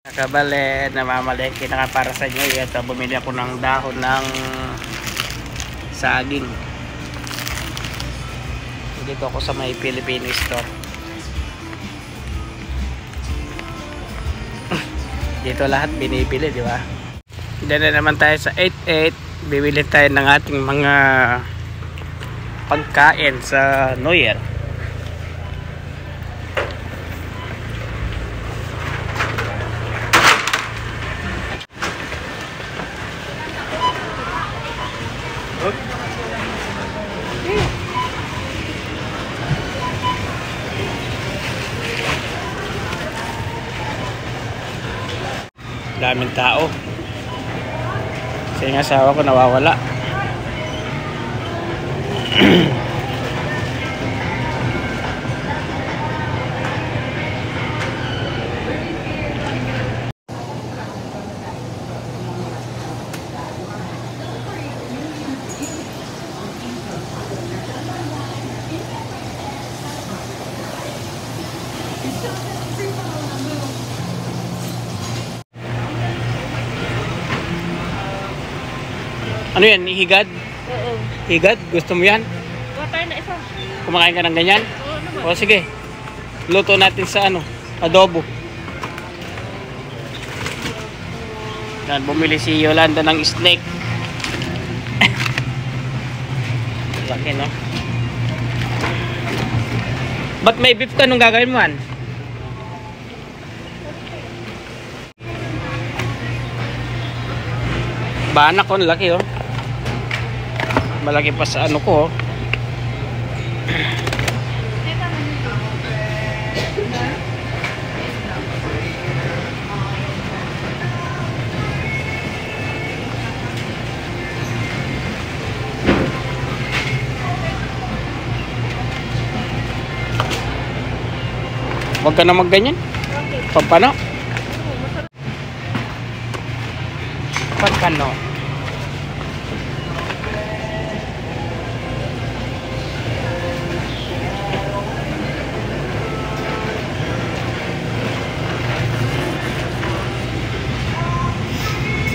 Nakabale, namamalengke na nga para sa inyo. Ito, bumili ako ng dahon ng saging. Dito ako sa may Filipino store. Dito lahat binibili, di ba? Diyan na naman tayo sa 88. Bibili tayo ng ating mga pagkain sa New Year. Daming tao. Kasi yung asawa ko nawawala. Ano yan? Higad? Oo. Higad? Gusto mo yan? Water na isa. Kumakain ka ng ganyan? Oo naman. O sige. Luto natin sa ano? Adobo. Yan, bumili si Yolanda ng snake. Laki, no? Ba't may beef ka nung gagawin mo, han? Banak ko, laki, oh. Malaki pa sa ano ko, oh. Huwag ka na magganyan. Pampano? Pampano?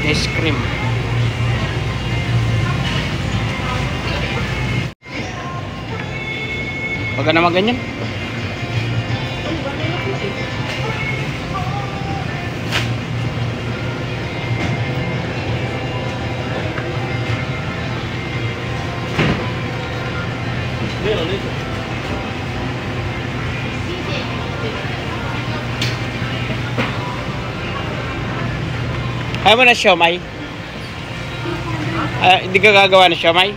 Ice cream. Huwag ka na magganyan. Ayaw mo na siomay? Hindi ka gagawa na siomay?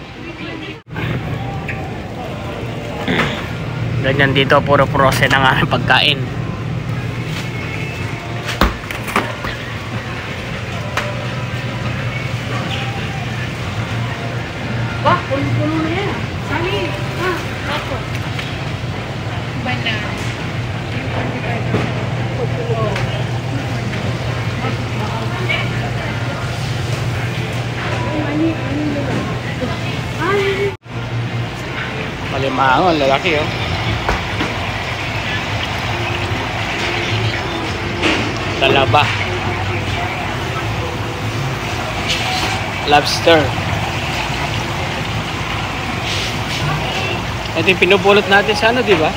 Ganyan dito, puro prose ng aming pagkain. Wah, puno-puno na yan. Sali. Ako. Banana. Malimangon, lalaki, oh. Talaba. Lobster. Ito yung pinupulot natin sa ano, di ba?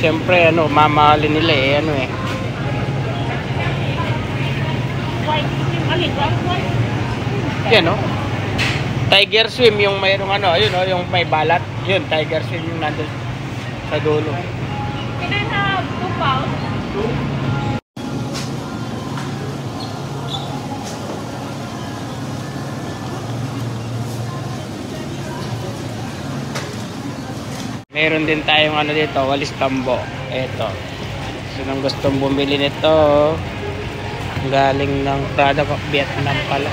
Siyempre, ano, mamahalin nila eh, ano eh. Yan, no? Tiger swim yung mayroong ano, ayun, no, yung may balat. Yun, tiger swim yung nandun sa dulo. Can I have 2 pounds? Meron din tayong ano dito, walis tambo. Ito. Sinong gustong bumili nito? Galing ng product of Vietnam pala.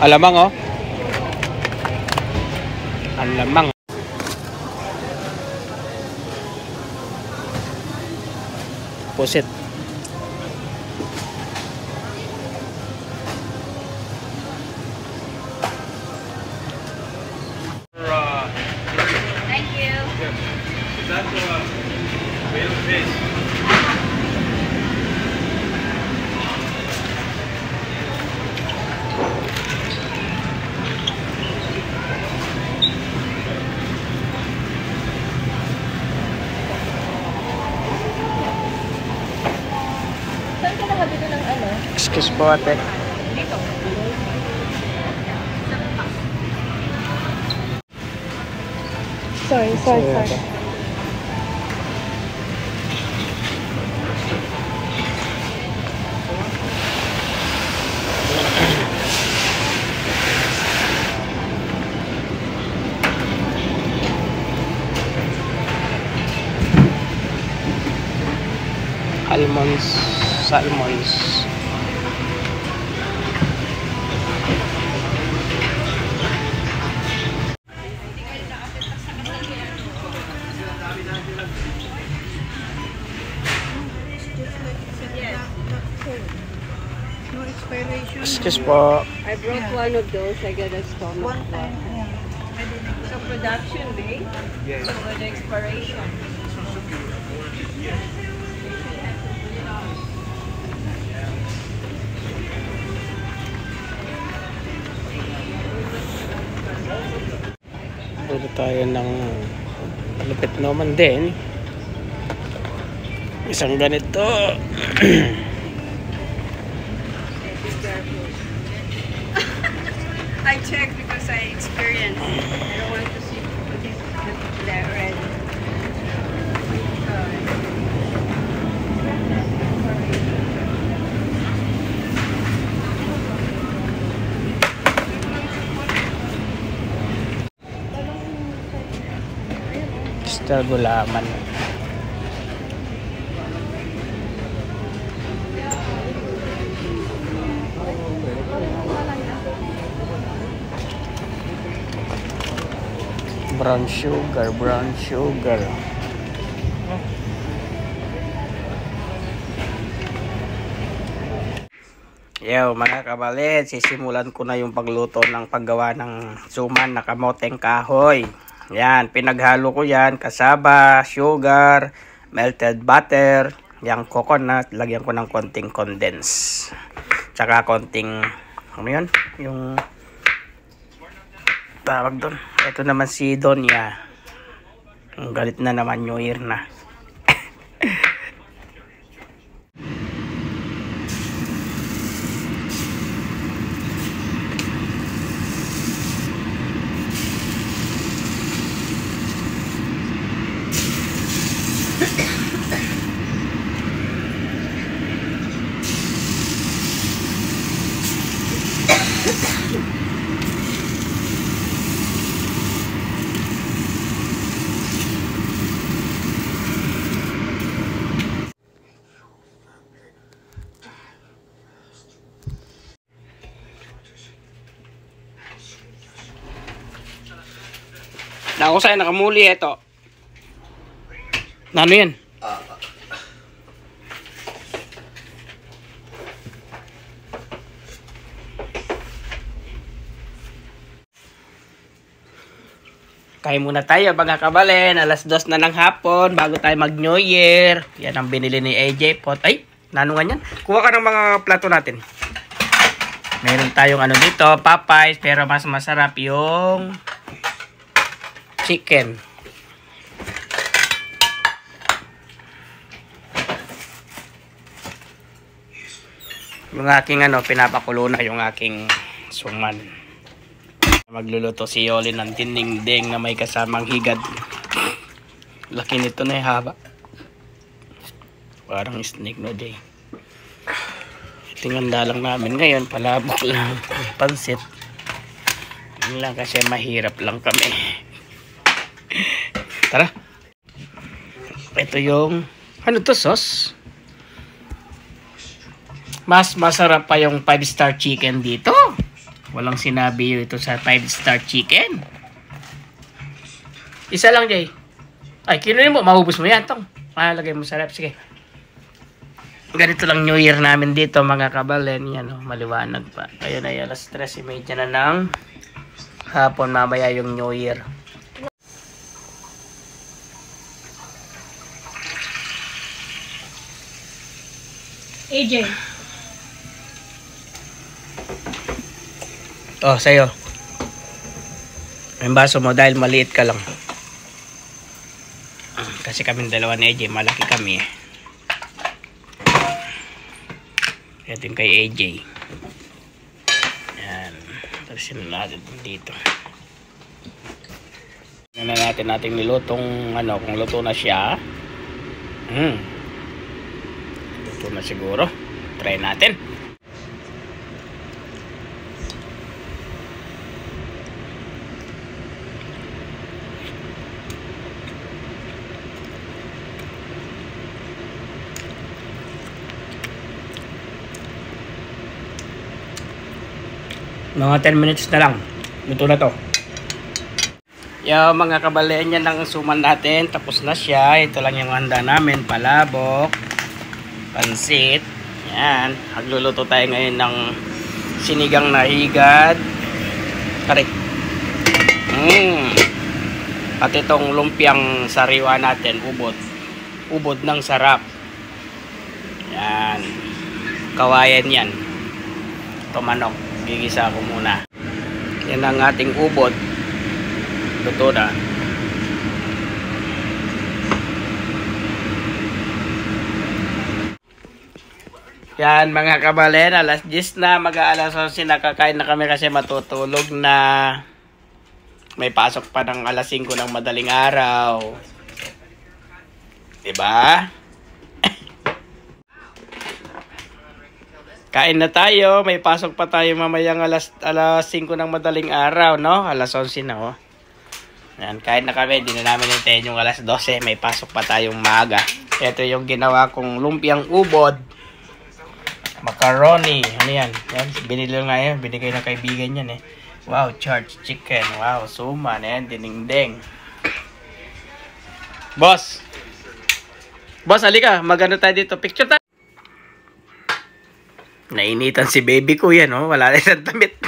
Alamang oh. Alamang. Pusit. Thank you. Is that whale fish? Saan ka nakabili ng ano? Excuse po ate. Dito. Sorry. Salmons. No expiration. Excuse po. I brought one of those. I got a stomach One time. bug. Yeah. So production day. Yes. So with the expiration. Pwede tayo ng malupit naman din. Isang ganito. I checked because I experienced. I don't want to see that red. Star gulaman. Brown sugar. Yo mga kabalit, sisimulan ko na yung pagluto ng paggawa ng suman na kamoteng kahoy. Yan, pinaghalo ko yan, kasaba, sugar, melted butter, yung coconut, lagyan ko ng konting condense. Tsaka konting, ano yun? Yung tawag doon. Ito naman si Donya. Ang galit na naman, New Year na. Naku sa'yo, nakamuli ito. Ano yan? Kain muna tayo mga kabalen. Alas 2 na ng hapon bago tayo mag New Year. Yan ang binili ni AJ Pot. Ay, nanungan yan. Kuha ka ng mga plato natin. Meron tayong ano dito, Popeyes. Pero mas masarap yung chicken. Yung aking ano, pinapakulo na yung aking suman. Magluluto si Yoli ng dinding-ding na may kasamang higad. Laki nito na haba. Parang snake no day. Tinganda lang namin ngayon, palabok lang, pansit. Yun lang kasi mahirap lang kami. Tara. Ito yung, ano to, sauce? Mas masarap pa yung 5-star chicken dito. Walang sinabi ito sa 5-star chicken. Isa lang, Jay. Ay, kinunin mo. Maubos mo yan, tong. Lagay mo sa rep. Sige. Ganito lang New Year namin dito, mga kabalen. Yan, maliwanag pa. Ayun ay alas 3:30 na ng hapon. Mamaya yung New Year. AJ. Oh, sa'yo. Yung baso mo dahil maliit ka lang. Kasi kami dalawa ni AJ, malaki kami eh. Ito yung kay AJ. Yan. Tapos yun natin dito. Tingnan natin nilutong kung luto na siya. Luto na siguro. Try natin. Mga 10 minutes na lang. Luto na to. Yo, mga kabalen, yan ang suman natin. Tapos na siya. Ito lang yung handa namin. Palabok. Pansit. Yan. Magluluto tayo ngayon ng sinigang na higad. Karik. At itong lumpiang sariwa natin. Ubod. Ubod ng sarap. Yan. Kawayan yan. Ito manok. Gigisa ko muna. Yan ang ating ubod. Luto na. Yan mga kabalen. Alas 10 na. Mag-aalas 11 na. Kakain na kami kasi matutulog na. May pasok pa ng alas 5 ng madaling araw. Diba? Kain na tayo. May pasok pa tayo mamayang alas 5 ng madaling araw, no? Alas 11 na, oh. Yan, kain na kami. Di na namin hintayin yung alas 12. May pasok pa tayong maaga. Ito yung ginawa kong lumpiang ubod. Macaroni. Ano yan? Yan, binili nga yan. Binigay ng kaibigan yan, eh. Wow, charged chicken. Wow, suman. Yan, dinengdeng. Boss! Boss, halika. Magano tayo dito. Picture tayo. Nainitan si baby ko yan, oh. Wala na isang damit.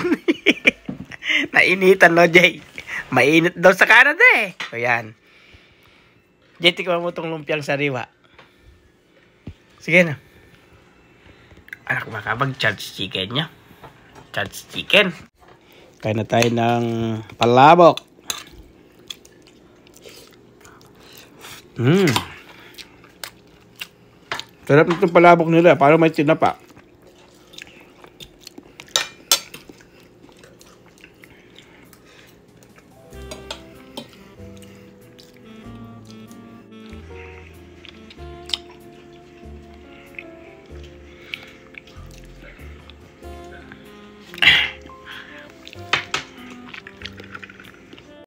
Nainitan, no, Jay? Mainit daw sa Canada, eh. O, yan. Jay, tikman mo itong lumpiang sariwa. Sige na. Anak, makapag-charged chicken niya. Charged chicken. Kain na tayo ng palabok. Sarap itong palabok nila. Parang may tinapa.